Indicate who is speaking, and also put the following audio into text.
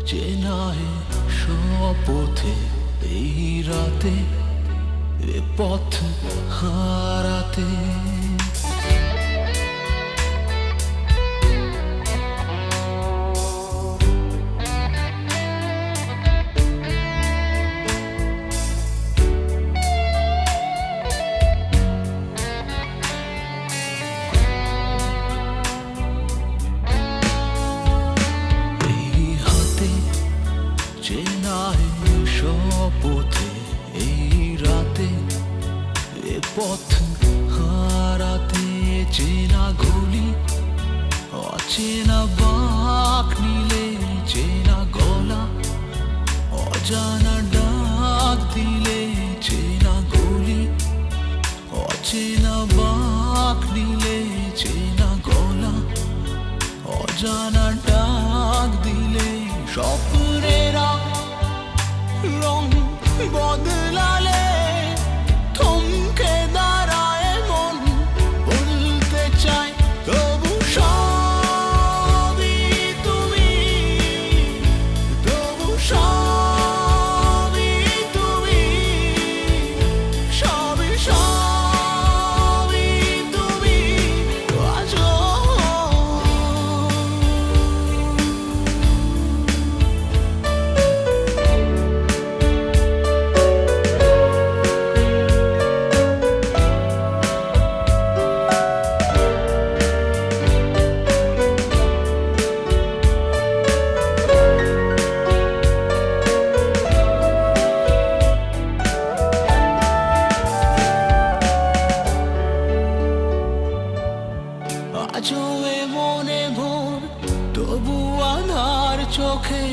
Speaker 1: চেনায় শপথে এই রাতে এ পথ হারাতে। চেনায় শপথে এই রাতে এ পথ হারাতে। চেনা গলি অচেনা বাঁক নিলে, চেনা গলা অজানা ডাক দিলে। চেনা গলি অচেনা বাঁক নিলে, চেনা গলা অজানা ডাক দিলে। স্বপ্নেরা রং বদলালে থমকে দাঁড়ায় মন, বলতে চাই তবু সবই তুমি, তবু সবই তুমি, সবই সবই তুমি আজও। আজও এ মনে ভোর, তবু আধার চোখে